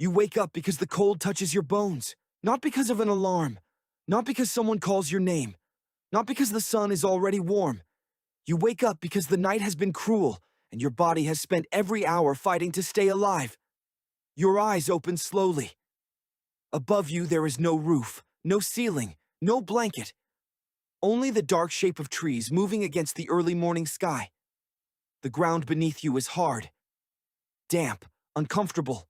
You wake up because the cold touches your bones, not because of an alarm, not because someone calls your name, not because the sun is already warm. You wake up because the night has been cruel and your body has spent every hour fighting to stay alive. Your eyes open slowly. Above you there is no roof, no ceiling, no blanket. Only the dark shape of trees moving against the early morning sky. The ground beneath you is hard, damp, uncomfortable.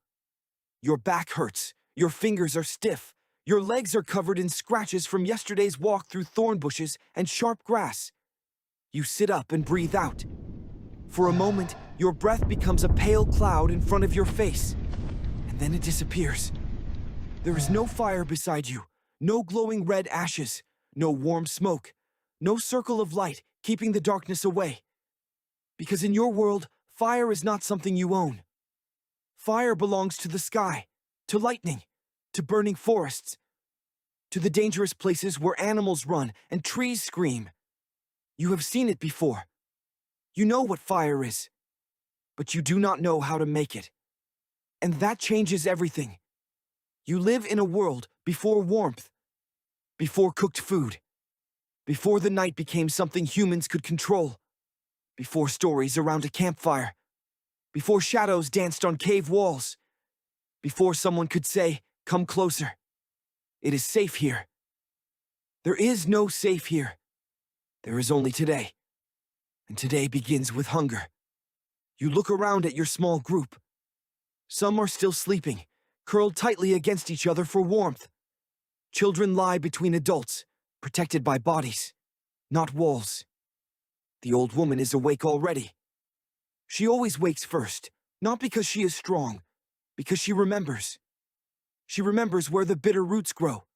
Your back hurts, your fingers are stiff, your legs are covered in scratches from yesterday's walk through thorn bushes and sharp grass. You sit up and breathe out. For a moment, your breath becomes a pale cloud in front of your face, and then it disappears. There is no fire beside you, no glowing red ashes, no warm smoke, no circle of light keeping the darkness away. Because in your world, fire is not something you own. Fire belongs to the sky, to lightning, to burning forests, to the dangerous places where animals run and trees scream. You have seen it before. You know what fire is, but you do not know how to make it. And that changes everything. You live in a world before warmth, before cooked food, before the night became something humans could control, before stories around a campfire, before shadows danced on cave walls, before someone could say, "Come closer. It is safe here." There is no safe here. There is only today. And today begins with hunger. You look around at your small group. Some are still sleeping, curled tightly against each other for warmth. Children lie between adults, protected by bodies, not walls. The old woman is awake already. She always wakes first, not because she is strong, because she remembers. She remembers where the bitter roots grow.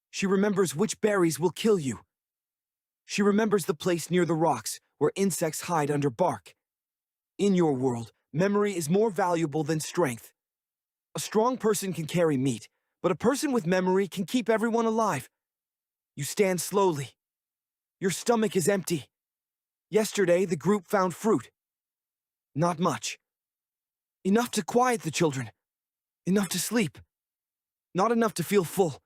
She remembers which berries will kill you. She remembers the place near the rocks where insects hide under bark. In your world, memory is more valuable than strength. A strong person can carry meat, but a person with memory can keep everyone alive. You stand slowly. Your stomach is empty. Yesterday, the group found fruit. Not much. Enough to quiet the children. Enough to sleep. Not enough to feel full.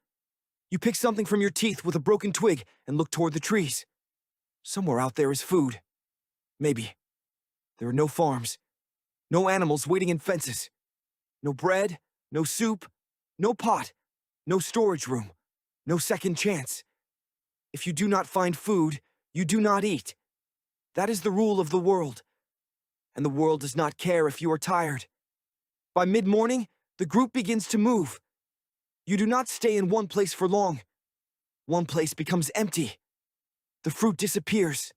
You pick something from your teeth with a broken twig and look toward the trees. Somewhere out there is food. Maybe. There are no farms. No animals waiting in fences. No bread, no soup, no pot, no storage room, no second chance. If you do not find food, you do not eat. That is the rule of the world. And the world does not care if you are tired. By mid-morning, the group begins to move. You do not stay in one place for long. One place becomes empty. The fruit disappears.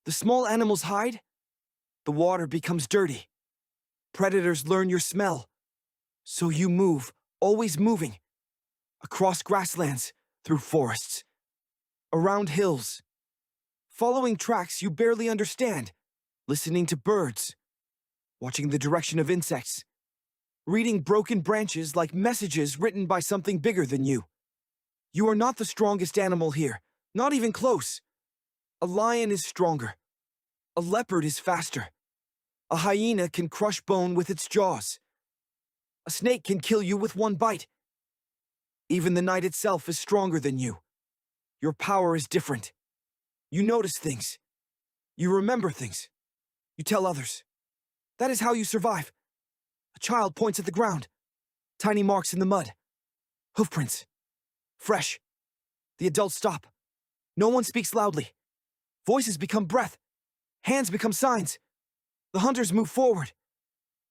The small animals hide. The water becomes dirty. Predators learn your smell. So you move, always moving. Across grasslands, through forests, around hills. Following tracks you barely understand. Listening to birds. Watching the direction of insects. Reading broken branches like messages written by something bigger than you. You are not the strongest animal here, not even close. A lion is stronger. A leopard is faster. A hyena can crush bone with its jaws. A snake can kill you with one bite. Even the night itself is stronger than you. Your power is different. You notice things. You remember things. You tell others. That is how you survive. A child points at the ground. Tiny marks in the mud. Hoofprints. Fresh. The adults stop. No one speaks loudly. Voices become breath. Hands become signs. The hunters move forward.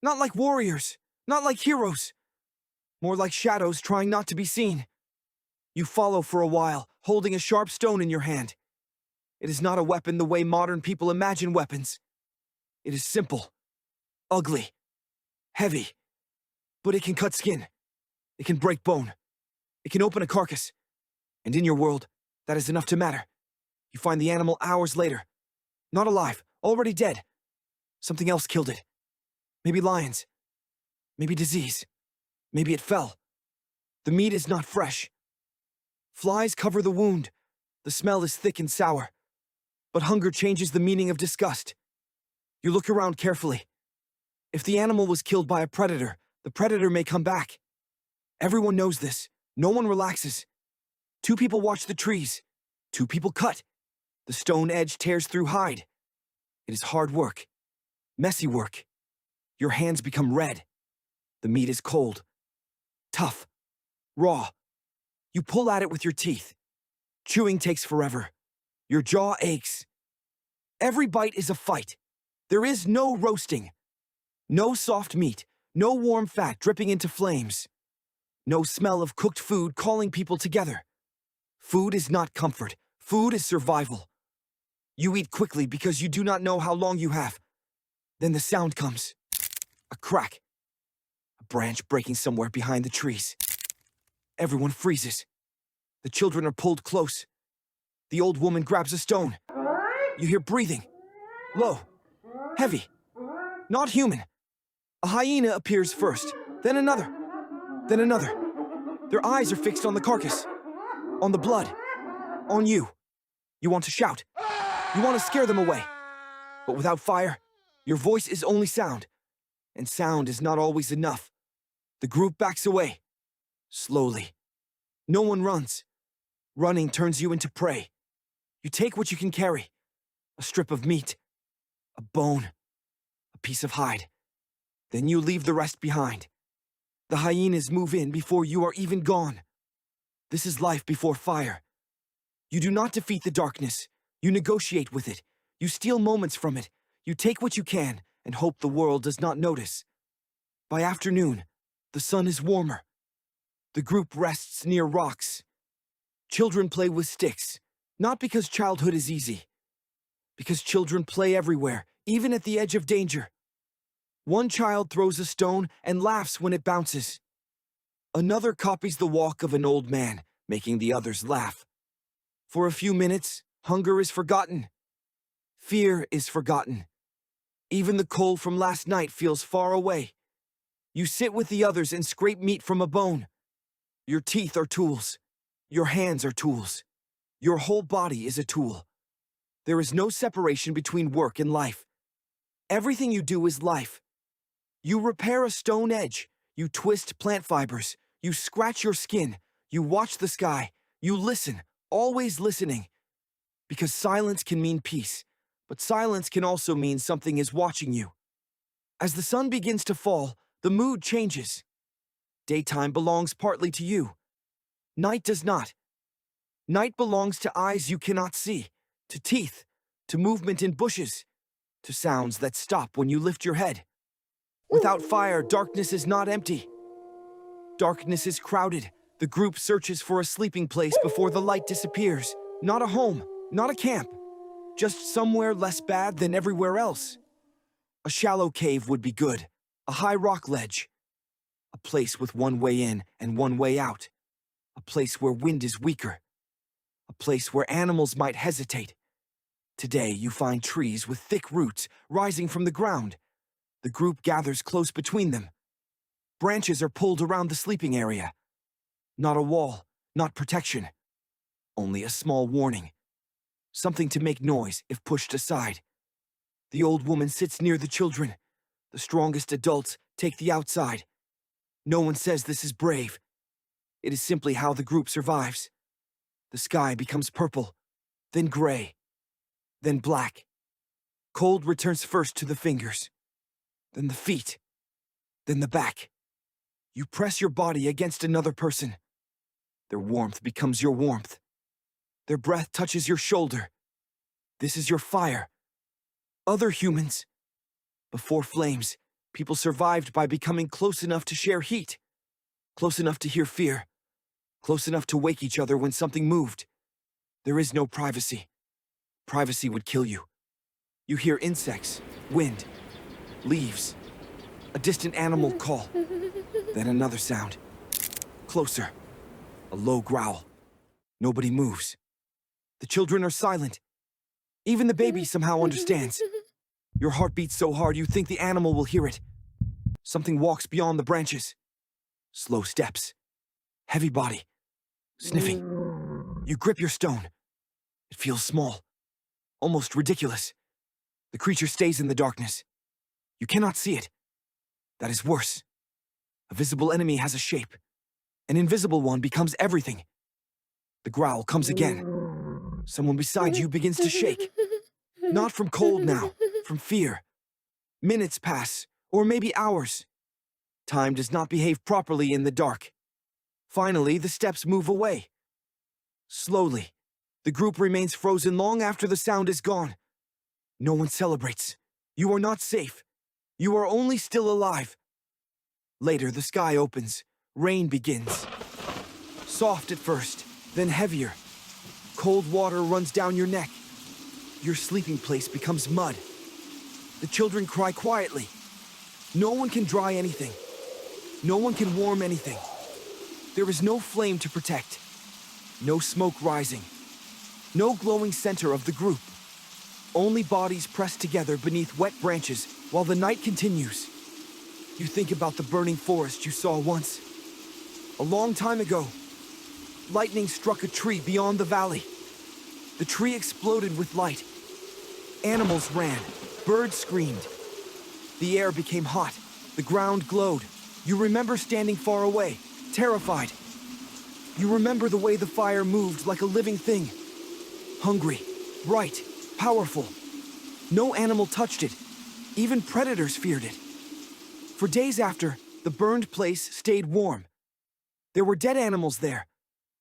Not like warriors. Not like heroes. More like shadows trying not to be seen. You follow for a while, holding a sharp stone in your hand. It is not a weapon the way modern people imagine weapons. It is simple. Ugly. Heavy. But it can cut skin. It can break bone. It can open a carcass. And in your world, that is enough to matter. You find the animal hours later. Not alive, already dead. Something else killed it. Maybe lions. Maybe disease. Maybe it fell. The meat is not fresh. Flies cover the wound. The smell is thick and sour. But hunger changes the meaning of disgust. You look around carefully. If the animal was killed by a predator, The predator may come back. Everyone knows this. No one relaxes. 2 people watch the trees. 2 people cut. The stone edge tears through hide. It is hard work. Messy work. Your hands become red. The meat is cold. Tough. Raw. You pull at it with your teeth. Chewing takes forever. Your jaw aches. Every bite is a fight. There is no roasting. No soft meat. No warm fat dripping into flames. No smell of cooked food calling people together. Food is not comfort. Food is survival. You eat quickly because you do not know how long you have. Then the sound comes. A crack. A branch breaking somewhere behind the trees. Everyone freezes. The children are pulled close. The old woman grabs a stone. You hear breathing. Low. Heavy. Not human. A hyena appears first, then another, then another. Their eyes are fixed on the carcass, on the blood, on you. You want to shout. You want to scare them away. But without fire, your voice is only sound, and sound is not always enough. The group backs away, slowly. No one runs. Running turns you into prey. You take what you can carry. A strip of meat, a bone, a piece of hide. Then you leave the rest behind. The hyenas move in before you are even gone. This is life before fire. You do not defeat the darkness. You negotiate with it. You steal moments from it. You take what you can and hope the world does not notice. By afternoon, the sun is warmer. The group rests near rocks. Children play with sticks, not because childhood is easy. Because children play everywhere, even at the edge of danger. One child throws a stone and laughs when it bounces. Another copies the walk of an old man, making the others laugh. For a few minutes, hunger is forgotten. Fear is forgotten. Even the cold from last night feels far away. You sit with the others and scrape meat from a bone. Your teeth are tools. Your hands are tools. Your whole body is a tool. There is no separation between work and life. Everything you do is life. You repair a stone edge. You twist plant fibers. You scratch your skin. You watch the sky. You listen, always listening. Because silence can mean peace, but silence can also mean something is watching you. As the sun begins to fall, the mood changes. Daytime belongs partly to you. Night does not. Night belongs to eyes you cannot see, to teeth, to movement in bushes, to sounds that stop when you lift your head. Without fire, darkness is not empty. Darkness is crowded. The group searches for a sleeping place before the light disappears. Not a home, not a camp, just somewhere less bad than everywhere else. A shallow cave would be good, a high rock ledge. A place with one way in and one way out. A place where wind is weaker. A place where animals might hesitate. Today you find trees with thick roots rising from the ground. The group gathers close between them. Branches are pulled around the sleeping area. Not a wall, not protection. Only a small warning. Something to make noise if pushed aside. The old woman sits near the children. The strongest adults take the outside. No one says this is brave. It is simply how the group survives. The sky becomes purple, then gray, then black. Cold returns first to the fingers, then the feet, then the back. You press your body against another person. Their warmth becomes your warmth. Their breath touches your shoulder. This is your fire. Other humans. Before flames, people survived by becoming close enough to share heat, close enough to hear fear, close enough to wake each other when something moved. There is no privacy. Privacy would kill you. You hear insects, wind, leaves, a distant animal call, then another sound. Closer, a low growl. Nobody moves. The children are silent. Even the baby somehow understands. Your heart beats so hard you think the animal will hear it. Something walks beyond the branches. Slow steps. Heavy body. Sniffing. You grip your stone. It feels small. Almost ridiculous. The creature stays in the darkness. You cannot see it. That is worse. A visible enemy has a shape. An invisible one becomes everything. The growl comes again. Someone beside you begins to shake. Not from cold now, from fear. Minutes pass, or maybe hours. Time does not behave properly in the dark. Finally, the steps move away. Slowly, the group remains frozen long after the sound is gone. No one celebrates. You are not safe. You are only still alive. Later, the sky opens. Rain begins. Soft at first, then heavier. Cold water runs down your neck. Your sleeping place becomes mud. The children cry quietly. No one can dry anything. No one can warm anything. There is no flame to protect. No smoke rising. No glowing center of the group. Only bodies pressed together beneath wet branches while the night continues. You think about the burning forest you saw once. A long time ago, lightning struck a tree beyond the valley. The tree exploded with light. Animals ran. Birds screamed. The air became hot. The ground glowed. You remember standing far away, terrified. You remember the way the fire moved like a living thing. Hungry, bright, powerful. No animal touched it. Even predators feared it. For days after, the burned place stayed warm. There were dead animals there.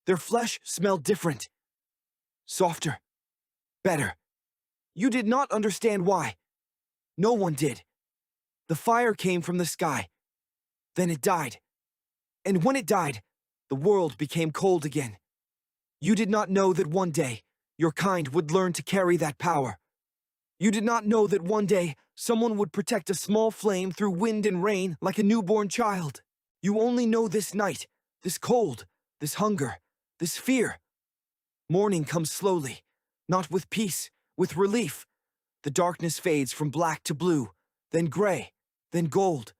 Their flesh smelled different. Softer. Better. You did not understand why. No one did. The fire came from the sky. Then it died. And when it died, the world became cold again. You did not know that one day, your kind would learn to carry that power. You did not know that one day, someone would protect a small flame through wind and rain like a newborn child. You only know this night, this cold, this hunger, this fear. Morning comes slowly, not with peace, with relief. The darkness fades from black to blue, then gray, then gold.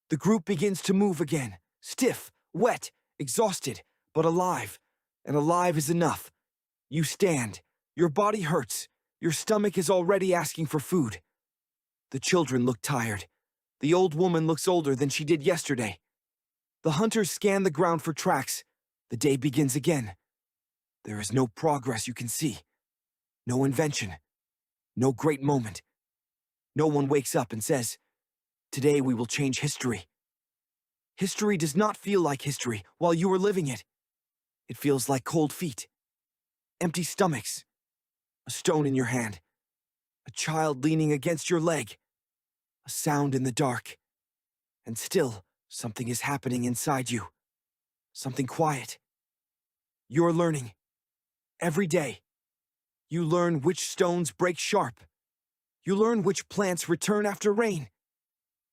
The group begins to move again, stiff, wet, exhausted, but alive. And alive is enough. You stand. Your body hurts. Your stomach is already asking for food. The children look tired. The old woman looks older than she did yesterday. The hunters scan the ground for tracks. The day begins again. There is no progress you can see. No invention. No great moment. No one wakes up and says, "Today we will change history." History does not feel like history while you are living it. It feels like cold feet, empty stomachs, a stone in your hand, a child leaning against your leg, a sound in the dark. And still, something is happening inside you. Something quiet. You're learning. Every day. You learn which stones break sharp. You learn which plants return after rain.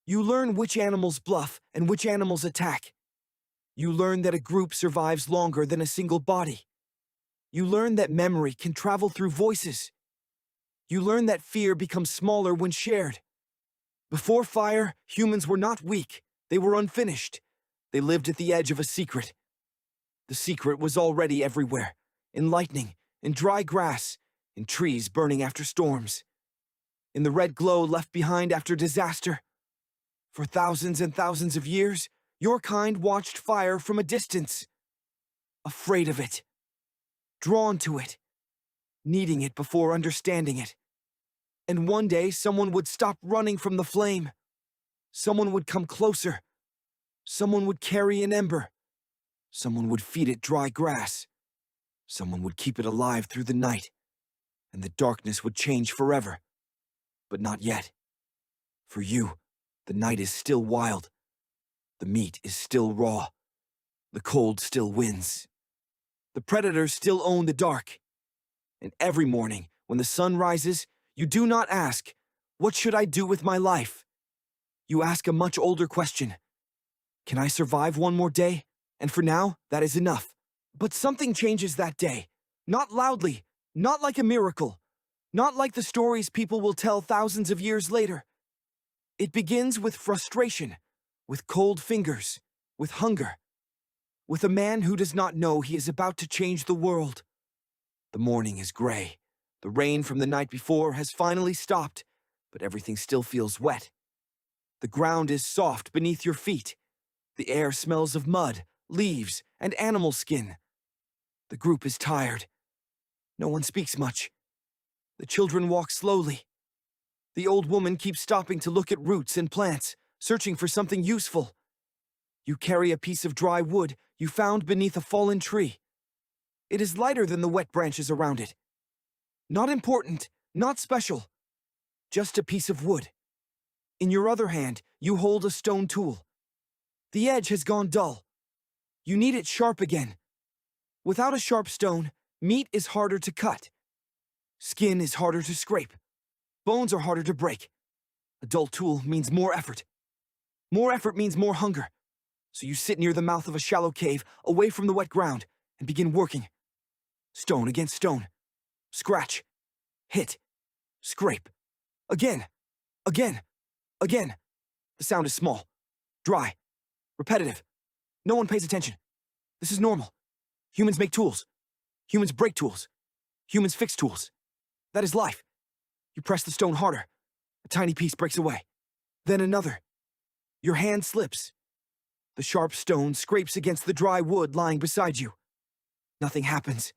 You learn which animals bluff and which animals attack. You learn that a group survives longer than a single body. You learn that memory can travel through voices. You learn that fear becomes smaller when shared. Before fire, humans were not weak. They were unfinished. They lived at the edge of a secret. The secret was already everywhere, in lightning, in dry grass, in trees burning after storms, in the red glow left behind after disaster. For thousands and thousands of years, your kind watched fire from a distance, afraid of it, drawn to it, needing it before understanding it. And one day, someone would stop running from the flame. Someone would come closer. Someone would carry an ember. Someone would feed it dry grass. Someone would keep it alive through the night. And the darkness would change forever. But not yet. For you, the night is still wild. The meat is still raw. The cold still wins. The predators still own the dark. And every morning, when the sun rises, you do not ask, "What should I do with my life?" You ask a much older question. Can I survive one more day? And for now, that is enough. But something changes that day. Not loudly, not like a miracle, not like the stories people will tell thousands of years later. It begins with frustration, with cold fingers, with hunger, with a man who does not know he is about to change the world. The morning is gray. The rain from the night before has finally stopped, but everything still feels wet. The ground is soft beneath your feet. The air smells of mud, leaves, and animal skin. The group is tired. No one speaks much. The children walk slowly. The old woman keeps stopping to look at roots and plants, searching for something useful. You carry a piece of dry wood you found beneath a fallen tree. It is lighter than the wet branches around it. Not important, not special. Just a piece of wood. In your other hand, you hold a stone tool. The edge has gone dull. You need it sharp again. Without a sharp stone, meat is harder to cut. Skin is harder to scrape. Bones are harder to break. A dull tool means more effort. More effort means more hunger. So you sit near the mouth of a shallow cave, away from the wet ground, and begin working. Stone against stone. Scratch. Hit. Scrape. Again. Again. Again. The sound is small. Dry. Repetitive. No one pays attention. This is normal. Humans make tools. Humans break tools. Humans fix tools. That is life. You press the stone harder. A tiny piece breaks away. Then another. Your hand slips. The sharp stone scrapes against the dry wood lying beside you. Nothing happens.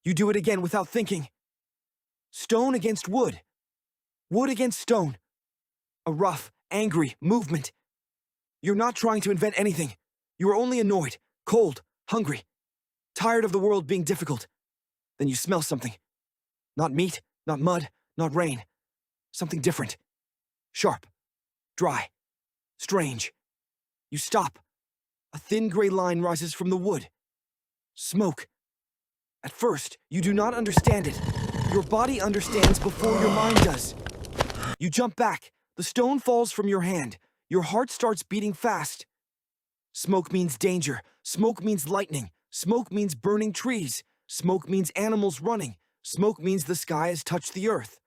You do it again without thinking. Stone against wood. Wood against stone. A rough, angry movement. You're not trying to invent anything. You are only annoyed, cold, hungry, tired of the world being difficult. Then you smell something. Not meat, not mud, not rain. Something different. Sharp. Dry. Strange. You stop. A thin gray line rises from the wood. Smoke. At first, you do not understand it. Your body understands before your mind does. You jump back. The stone falls from your hand. Your heart starts beating fast. Smoke means danger. Smoke means lightning. Smoke means burning trees. Smoke means animals running. Smoke means the sky has touched the earth.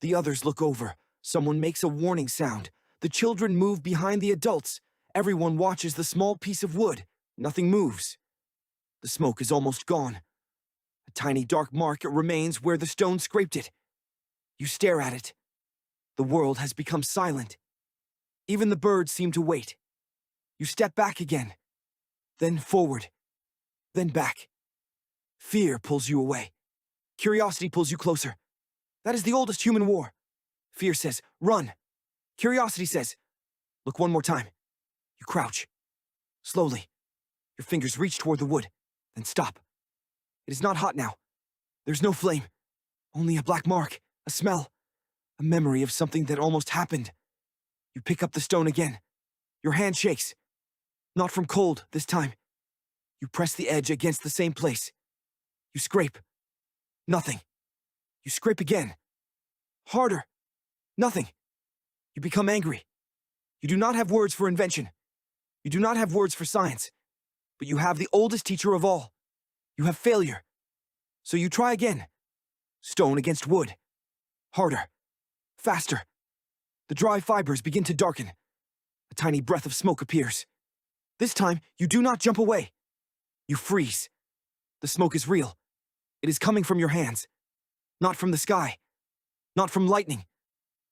The others look over. Someone makes a warning sound. The children move behind the adults. Everyone watches the small piece of wood. Nothing moves. The smoke is almost gone. A tiny dark mark remains where the stone scraped it. You stare at it. The world has become silent. Even the birds seem to wait. You step back again. Then forward. Then back. Fear pulls you away. Curiosity pulls you closer. That is the oldest human war. Fear says, run. Curiosity says, look one more time. You crouch. Slowly. Your fingers reach toward the wood, then stop. It is not hot now. There's no flame. Only a black mark, a smell, a memory of something that almost happened. You pick up the stone again. Your hand shakes. Not from cold this time. You press the edge against the same place. You scrape. Nothing. You scrape again. Harder. Nothing. You become angry. You do not have words for invention. You do not have words for science. But you have the oldest teacher of all. You have failure. So you try again. Stone against wood. Harder. Faster. The dry fibers begin to darken. A tiny breath of smoke appears. This time, you do not jump away. You freeze. The smoke is real. It is coming from your hands. Not from the sky. Not from lightning.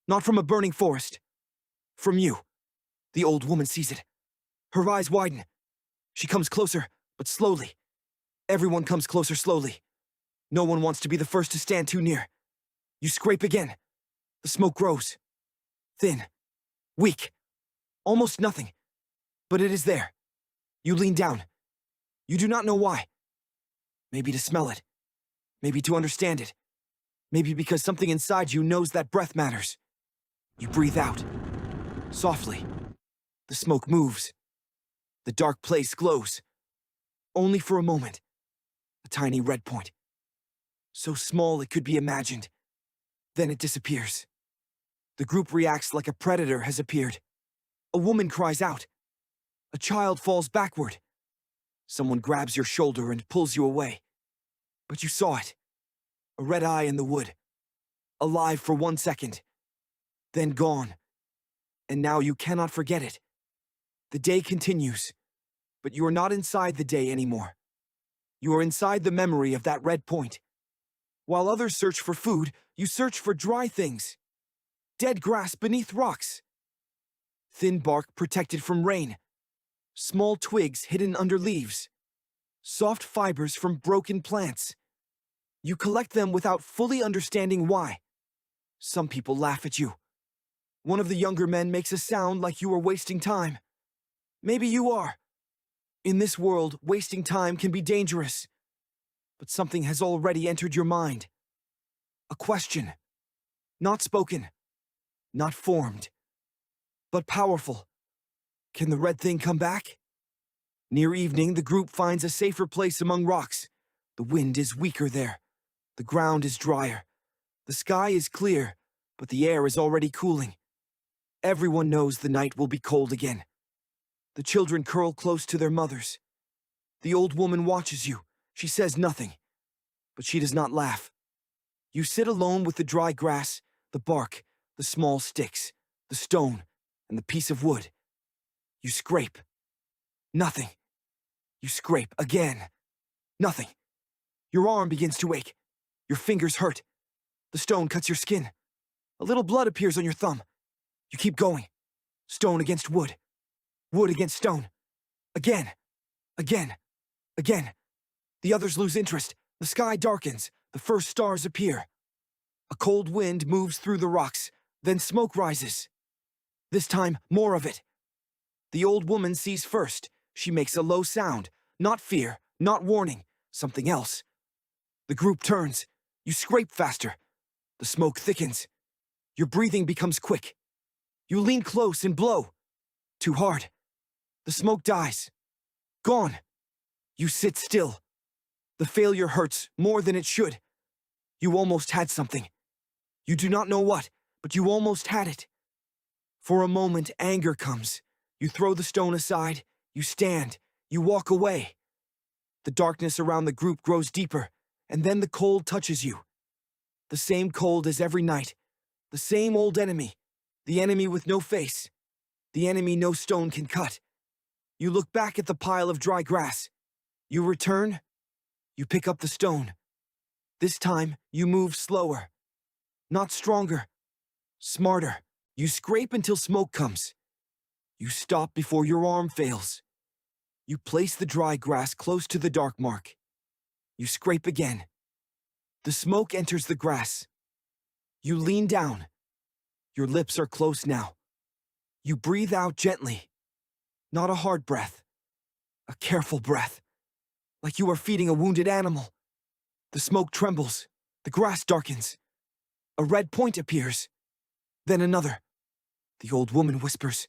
Not from a burning forest. From you. The old woman sees it. Her eyes widen. She comes closer, but slowly. Everyone comes closer slowly. No one wants to be the first to stand too near. You scrape again. The smoke grows. Thin. Weak. Almost nothing. But it is there. You lean down. You do not know why. Maybe to smell it. Maybe to understand it. Maybe because something inside you knows that breath matters. You breathe out. Softly. The smoke moves. The dark place glows. Only for a moment. A tiny red point. So small it could be imagined. Then it disappears. The group reacts like a predator has appeared. A woman cries out. A child falls backward. Someone grabs your shoulder and pulls you away. But you saw it. A red eye in the wood. Alive for 1 second. Then gone. And now you cannot forget it. The day continues, but you are not inside the day anymore. You are inside the memory of that red point. While others search for food, you search for dry things. Dead grass beneath rocks. Thin bark protected from rain. Small twigs hidden under leaves. Soft fibers from broken plants. You collect them without fully understanding why. Some people laugh at you. One of the younger men makes a sound like you are wasting time. Maybe you are. In this world, wasting time can be dangerous. But something has already entered your mind. A question. Not spoken. Not formed. But powerful. Can the red thing come back? Near evening, the group finds a safer place among rocks. The wind is weaker there. The ground is drier. The sky is clear, but the air is already cooling. Everyone knows the night will be cold again. The children curl close to their mothers. The old woman watches you. She says nothing, but she does not laugh. You sit alone with the dry grass, the bark, the small sticks, the stone, and the piece of wood. You scrape. Nothing. You scrape again. Nothing. Your arm begins to ache. Your fingers hurt. The stone cuts your skin. A little blood appears on your thumb. You keep going. Stone against wood. Wood against stone. Again. Again. Again. The others lose interest. The sky darkens. The first stars appear. A cold wind moves through the rocks. Then smoke rises. This time, more of it. The old woman sees first. She makes a low sound. Not fear, not warning. Something else. The group turns. You scrape faster. The smoke thickens. Your breathing becomes quick. You lean close and blow. Too hard. The smoke dies. Gone. You sit still. The failure hurts more than it should. You almost had something. You do not know what, but you almost had it. For a moment, anger comes. You throw the stone aside. You stand. You walk away. The darkness around the group grows deeper, and then the cold touches you. The same cold as every night. The same old enemy. The enemy with no face. The enemy no stone can cut. You look back at the pile of dry grass. You return. You pick up the stone. This time, you move slower. Not stronger. Smarter. You scrape until smoke comes. You stop before your arm fails. You place the dry grass close to the dark mark. You scrape again. The smoke enters the grass. You lean down. Your lips are close now. You breathe out gently. Not a hard breath. A careful breath. Like you are feeding a wounded animal. The smoke trembles. The grass darkens. A red point appears. Then another. The old woman whispers.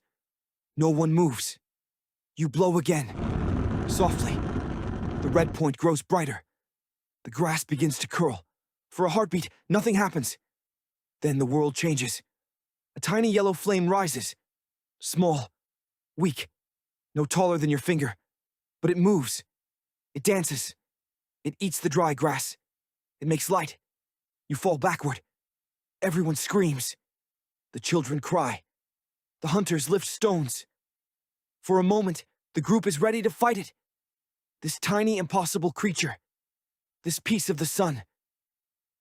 No one moves. You blow again. Softly. The red point grows brighter. The grass begins to curl. For a heartbeat, nothing happens. Then the world changes. A tiny yellow flame rises. Small. Weak. No taller than your finger. But it moves. It dances. It eats the dry grass. It makes light. You fall backward. Everyone screams. The children cry. The hunters lift stones. For a moment, the group is ready to fight it. This tiny, impossible creature. This piece of the sun.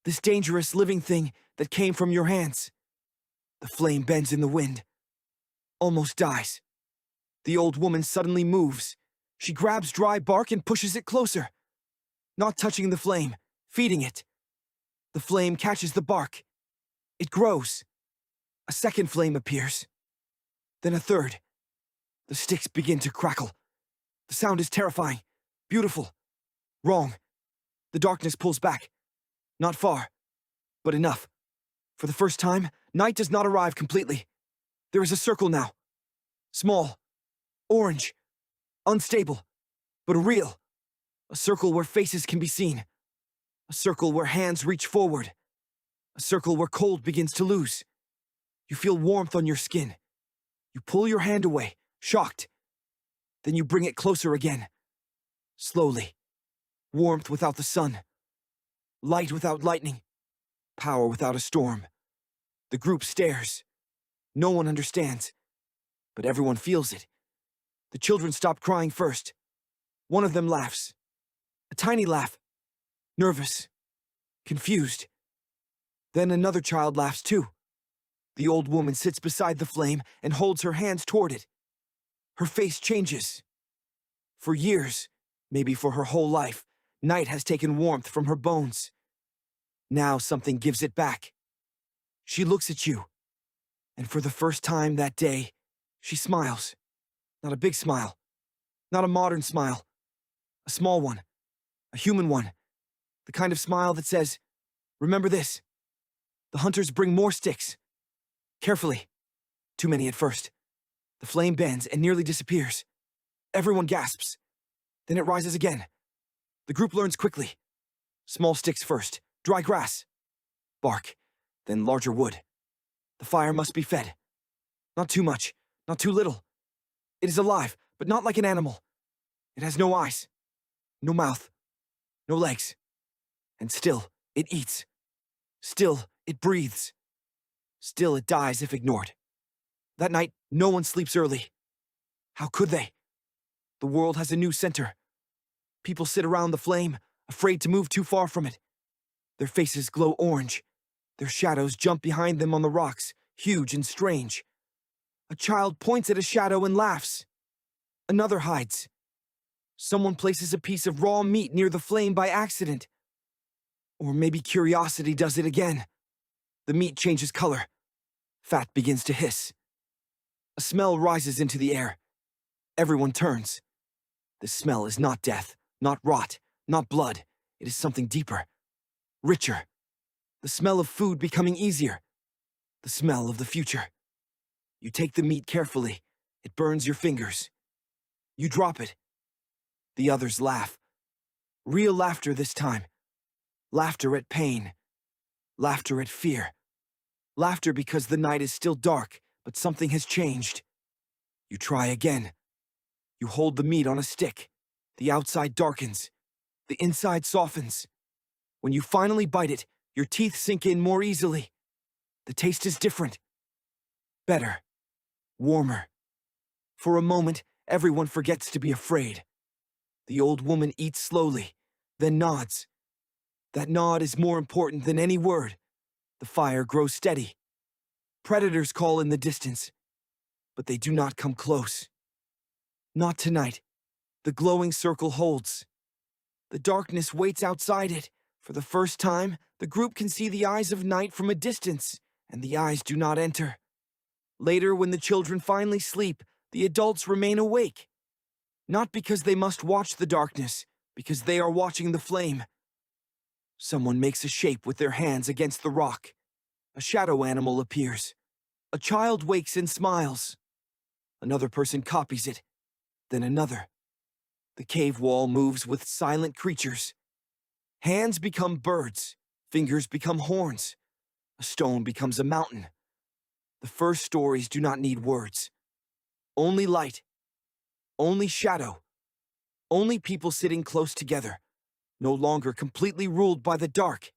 This dangerous living thing that came from your hands. The flame bends in the wind. Almost dies. The old woman suddenly moves. She grabs dry bark and pushes it closer. Not touching the flame, feeding it. The flame catches the bark. It grows. A second flame appears. Then a third. The sticks begin to crackle. The sound is terrifying. Beautiful. Wrong. The darkness pulls back. Not far, but enough. For the first time, night does not arrive completely. There is a circle now. Small. Orange. Unstable. But real. A circle where faces can be seen. A circle where hands reach forward. A circle where cold begins to lose. You feel warmth on your skin. You pull your hand away, shocked. Then you bring it closer again. Slowly. Warmth without the sun. Light without lightning. Power without a storm. The group stares. No one understands. But everyone feels it. The children stop crying first. One of them laughs. A tiny laugh. Nervous. Confused. Then another child laughs too. The old woman sits beside the flame and holds her hands toward it. Her face changes. For years, maybe for her whole life, night has taken warmth from her bones. Now something gives it back. She looks at you, and for the first time that day, she smiles. Not a big smile, not a modern smile, a small one, a human one, the kind of smile that says, "Remember this. The hunters bring more sticks. Carefully. Too many at first. The flame bends and nearly disappears. Everyone gasps. Then it rises again. The group learns quickly. Small sticks first, dry grass, bark, then larger wood. The fire must be fed. Not too much, not too little. It is alive, but not like an animal. It has no eyes, no mouth, no legs. And still, it eats. Still, it breathes. Still, it dies if ignored. That night, no one sleeps early. How could they? The world has a new center. People sit around the flame, afraid to move too far from it. Their faces glow orange. Their shadows jump behind them on the rocks, huge and strange. A child points at a shadow and laughs. Another hides. Someone places a piece of raw meat near the flame by accident. Or maybe curiosity does it again. The meat changes color. Fat begins to hiss. A smell rises into the air. Everyone turns. The smell is not death, not rot, not blood. It is something deeper, richer. The smell of food becoming easier. The smell of the future. You take the meat carefully. It burns your fingers. You drop it. The others laugh. Real laughter this time. Laughter at pain. Laughter at fear. Laughter because the night is still dark, but something has changed. You try again. You hold the meat on a stick. The outside darkens. The inside softens. When you finally bite it, your teeth sink in more easily. The taste is different. Better. Warmer. For a moment, everyone forgets to be afraid. The old woman eats slowly, then nods. That nod is more important than any word. The fire grows steady. Predators call in the distance, but they do not come close. Not tonight. The glowing circle holds. The darkness waits outside it. For the first time, the group can see the eyes of night from a distance, and the eyes do not enter. Later, when the children finally sleep, the adults remain awake. Not because they must watch the darkness, because they are watching the flame. Someone makes a shape with their hands against the rock. A shadow animal appears. A child wakes and smiles. Another person copies it, then another. The cave wall moves with silent creatures. Hands become birds, fingers become horns. A stone becomes a mountain. The first stories do not need words. Only light. Only shadow. Only people sitting close together, no longer completely ruled by the dark.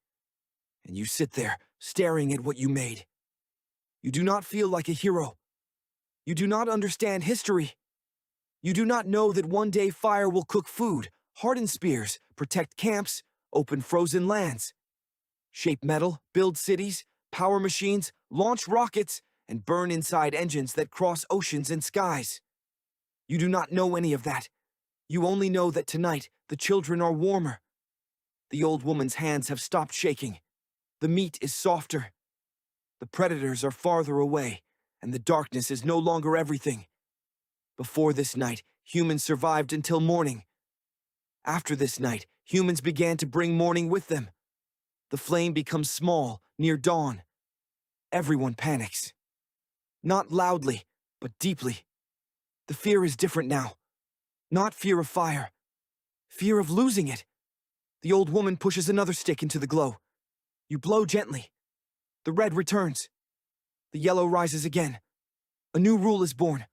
And you sit there, staring at what you made. You do not feel like a hero. You do not understand history. You do not know that one day fire will cook food, harden spears, protect camps, open frozen lands, shape metal, build cities, power machines, launch rockets, and burn inside engines that cross oceans and skies. You do not know any of that. You only know that tonight the children are warmer. The old woman's hands have stopped shaking. The meat is softer. The predators are farther away, and the darkness is no longer everything. Before this night, humans survived until morning. After this night, humans began to bring morning with them. The flame becomes small, near dawn. Everyone panics. Not loudly, but deeply. The fear is different now. Not fear of fire. Fear of losing it. The old woman pushes another stick into the glow. You blow gently. The red returns. The yellow rises again. A new rule is born.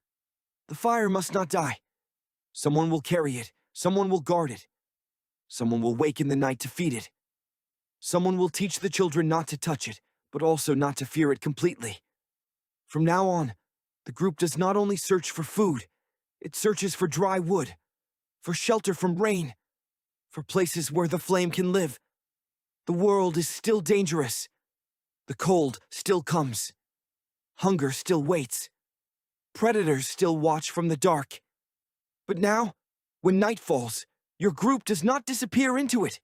The fire must not die. Someone will carry it. Someone will guard it. Someone will wake in the night to feed it. Someone will teach the children not to touch it, but also not to fear it completely. From now on, the group does not only search for food, it searches for dry wood, for shelter from rain, for places where the flame can live. The world is still dangerous. The cold still comes. Hunger still waits. Predators still watch from the dark. But now, When night falls, your group does not disappear into it.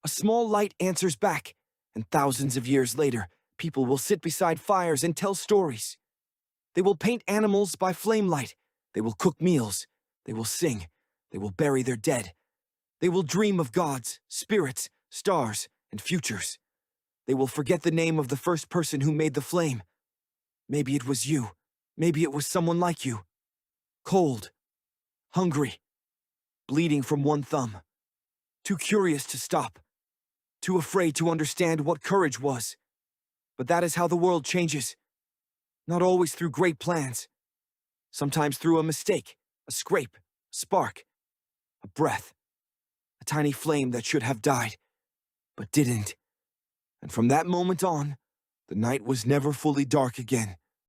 A small light answers back, and thousands of years later, people will sit beside fires and tell stories. They will paint animals by flame light. They will cook meals. They will sing. They will bury their dead. They will dream of gods, spirits, stars, and futures. They will forget the name of the first person who made the flame. Maybe it was you. Maybe it was someone like you. Cold, hungry, bleeding from one thumb. Too curious to stop. Too afraid to understand what courage was. But that is how the world changes. Not always through great plans. Sometimes through a mistake, a scrape, a spark, a breath. A tiny flame that should have died, but didn't. And from that moment on, the night was never fully dark again.